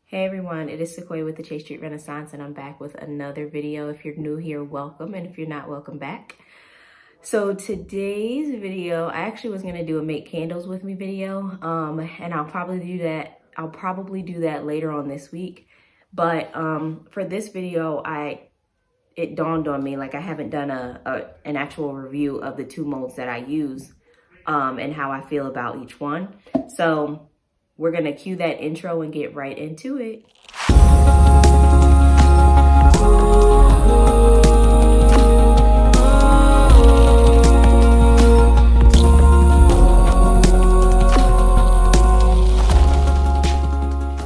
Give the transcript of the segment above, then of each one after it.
Hey everyone, it is Sequoia with the Chase Street Renaissance, and I'm back with another video. If you're new here, welcome, and if you're not, welcome back. So today's video, I actually was gonna do a make candles with me video, and I'll probably do that later on this week. But for this video, it dawned on me, like I haven't done an actual review of the two molds that I use, and how I feel about each one. So we're gonna cue that intro and get right into it.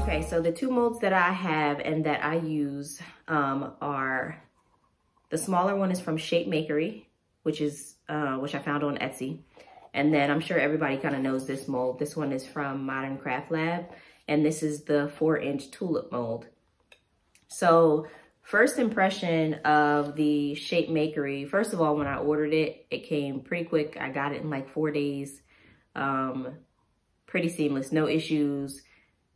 Okay, so the two molds that I have and that I use are, the smaller one is from ShapeMakery, which I found on Etsy. And then I'm sure everybody kind of knows this mold. This one is from Modern Craft Lab, and this is the 4-inch Tulip mold. So first impression of the ShapeMakery, first of all, when I ordered it, it came pretty quick. I got it in like 4 days, pretty seamless, no issues.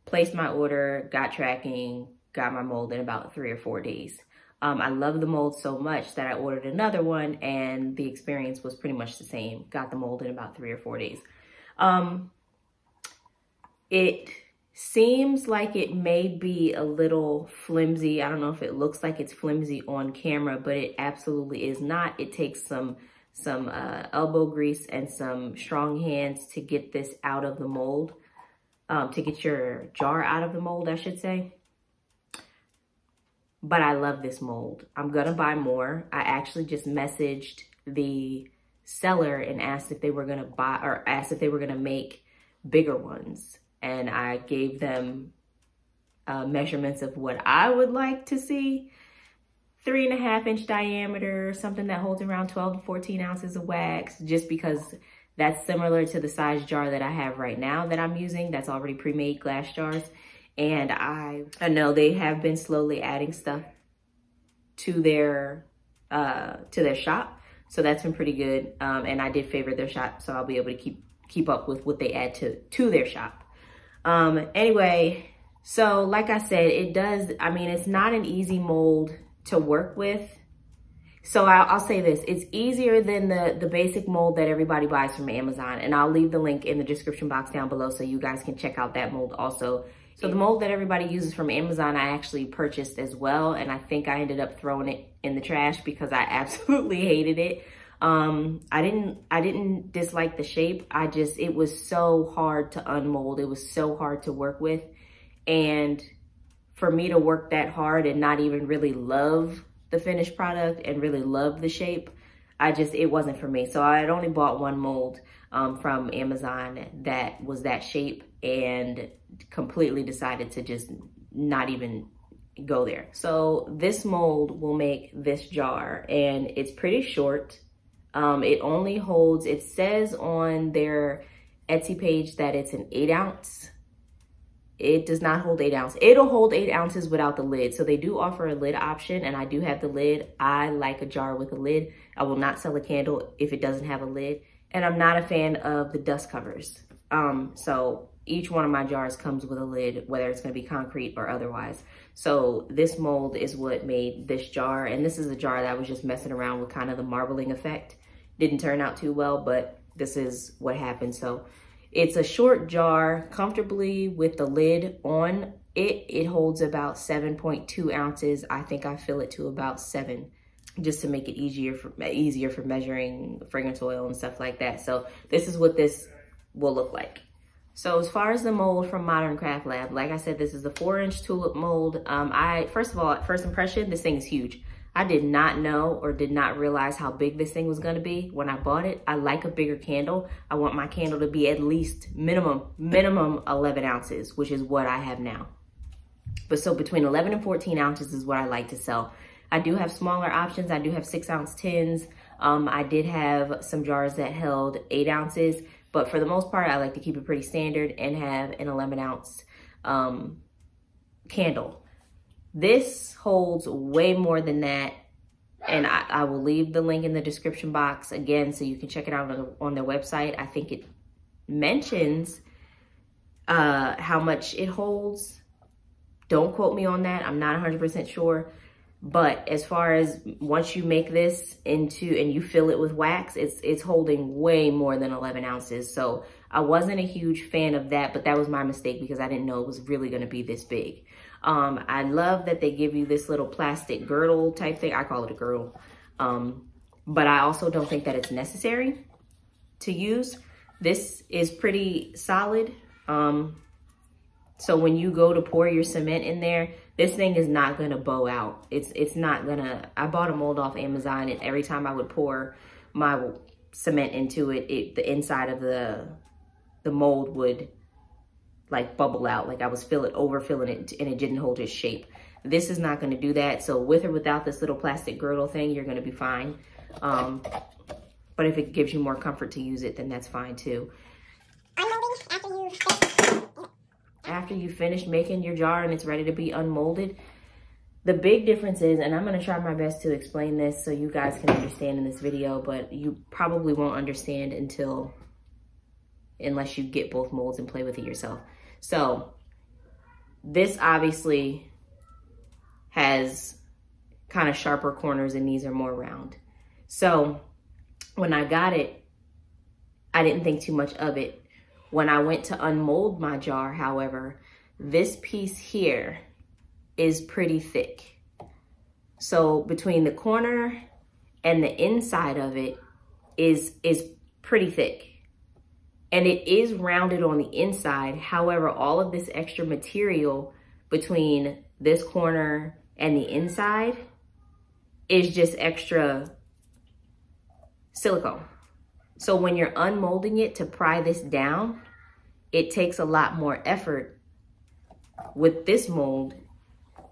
Placed my order, got tracking, got my mold in about 3 or 4 days. I love the mold so much that I ordered another one, and the experience was pretty much the same. Got the mold in about 3 or 4 days. It seems like it may be a little flimsy. I don't know if it looks like it's flimsy on camera, but it absolutely is not. It takes some elbow grease and some strong hands to get this out of the mold, to get your jar out of the mold, I should say. But I love this mold. I'm gonna buy more. I actually just messaged the seller and asked if they were gonna buy, or asked if they were gonna make bigger ones. And I gave them measurements of what I would like to see. 3.5-inch diameter, something that holds around 12 to 14 ounces of wax, just because that's similar to the size jar that I have right now that I'm using, that's already pre-made glass jars. And I know they have been slowly adding stuff to their shop, so that's been pretty good. And I did favorite their shop, so I'll be able to keep up with what they add to their shop. Anyway, so like I said, it's not an easy mold to work with. So I'll say this, it's easier than the basic mold that everybody buys from Amazon, and I'll leave the link in the description box down below so you guys can check out that mold also. So the mold that everybody uses from Amazon, I actually purchased as well, and I think I ended up throwing it in the trash because I absolutely hated it. I didn't dislike the shape. It was so hard to unmold. It was so hard to work with. And for me to work that hard and not even really love the finished product and really love the shape, it wasn't for me. So I had only bought one mold from Amazon that was that shape, and completely decided to just not even go there. So this mold will make this jar, and it's pretty short. It only holds, it says on their Etsy page that it's an 8 ounce. It does not hold 8 ounces. It'll hold 8 ounces without the lid. So they do offer a lid option, and I do have the lid. I like a jar with a lid. I will not sell a candle if it doesn't have a lid. And I'm not a fan of the dust covers. So each one of my jars comes with a lid, whether it's gonna be concrete or otherwise. So this mold is what made this jar. And this is a jar that I was just messing around with, kind of the marbling effect. Didn't turn out too well, but this is what happened. So it's a short jar, comfortably with the lid on it. It holds about 7.2 ounces. I think I fill it to about 7, just to make it easier for measuring fragrance oil and stuff like that. So this is what this will look like. So as far as the mold from Modern Craft Lab, like I said, this is the 4-inch Tulip mold. First of all, at first impression, this thing is huge. I did not know or did not realize how big this thing was gonna be when I bought it. I like a bigger candle. I want my candle to be at least minimum 11 ounces, which is what I have now. But so between 11 and 14 ounces is what I like to sell. I do have smaller options. I do have 6-ounce tins. I did have some jars that held 8 ounces, but for the most part, I like to keep it pretty standard and have an 11-ounce candle. This holds way more than that, and I will leave the link in the description box again so you can check it out on their website. I think it mentions how much it holds. Don't quote me on that. I'm not 100% sure. But as far as once you make this into and you fill it with wax, it's holding way more than 11 ounces. So I wasn't a huge fan of that, but that was my mistake because I didn't know it was really going to be this big. I love that they give you this little plastic girdle type thing. I call it a girdle. But I also don't think that it's necessary to use. This is pretty solid. So when you go to pour your cement in there, this thing is not gonna bow out. It's not gonna, I bought a mold off Amazon, and every time I would pour my cement into it, the inside of the mold would like bubble out. Like I was overfilling it and it didn't hold its shape. This is not gonna do that. So with or without this little plastic girdle thing, you're gonna be fine. But if it gives you more comfort to use it, then that's fine too. After you finish making your jar and it's ready to be unmolded, the big difference is, and I'm gonna try my best to explain this so you guys can understand in this video, but you probably won't understand unless you get both molds and play with it yourself. So this obviously has kind of sharper corners and these are more round. So when I got it, I didn't think too much of it. When I went to unmold my jar, however, this piece here is pretty thick. So between the corner and the inside of it is pretty thick. And it is rounded on the inside. However, all of this extra material between this corner and the inside is just extra silicone. So when you're unmolding it to pry this down, it takes a lot more effort with this mold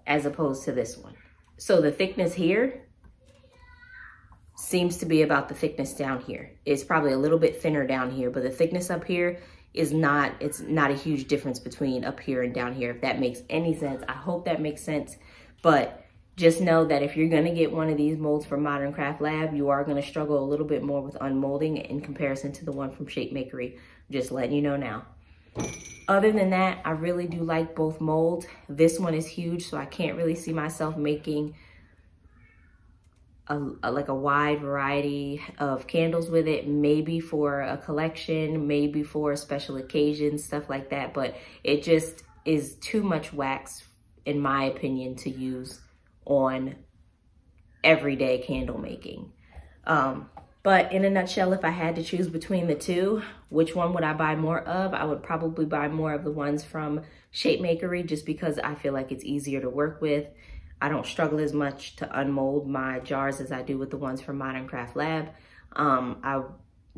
as opposed to this one. So the thickness here seems to be about the thickness down here. It's probably a little bit thinner down here, but the thickness up here is not, it's not a huge difference between up here and down here, if that makes any sense. I hope that makes sense. But just know that if you're gonna get one of these molds from Modern Craft Lab, you are gonna struggle a little bit more with unmolding in comparison to the one from ShapeMakery. Just letting you know now. Other than that, I really do like both molds. This one is huge, so I can't really see myself making like a wide variety of candles with it. Maybe for a collection, maybe for a special occasion, stuff like that. But it just is too much wax, in my opinion, to use on everyday candle making. But in a nutshell, if I had to choose between the two, which one would I buy more of? I would probably buy more of the ones from ShapeMakery just because I feel like it's easier to work with. I don't struggle as much to unmold my jars as I do with the ones from Modern Craft Lab. I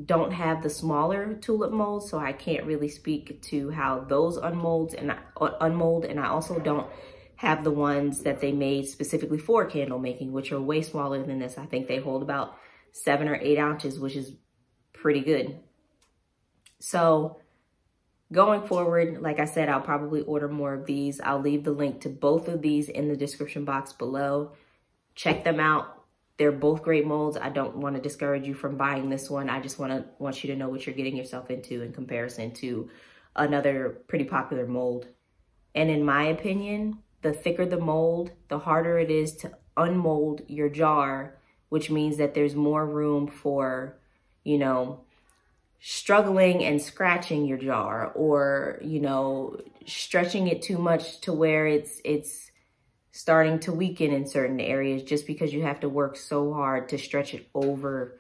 don't have the smaller tulip molds, so I can't really speak to how those unmold, and I also don't have the ones that they made specifically for candle making, which are way smaller than this. I think they hold about 7 or 8 ounces, which is pretty good. So going forward, like I said, I'll probably order more of these. I'll leave the link to both of these in the description box below. Check them out. They're both great molds. I don't want to discourage you from buying this one. I just want you to know what you're getting yourself into in comparison to another pretty popular mold. And in my opinion, the thicker the mold, the harder it is to unmold your jar, which means that there's more room for, you know, struggling and scratching your jar, or, you know, stretching it too much to where it's starting to weaken in certain areas just because you have to work so hard to stretch it over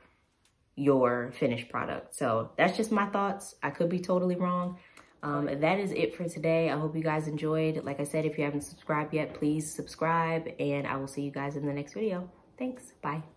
your finished product. So that's just my thoughts. I could be totally wrong. That is it for today. I hope you guys enjoyed. Like I said, if you haven't subscribed yet, please subscribe, and I will see you guys in the next video. Thanks. Bye.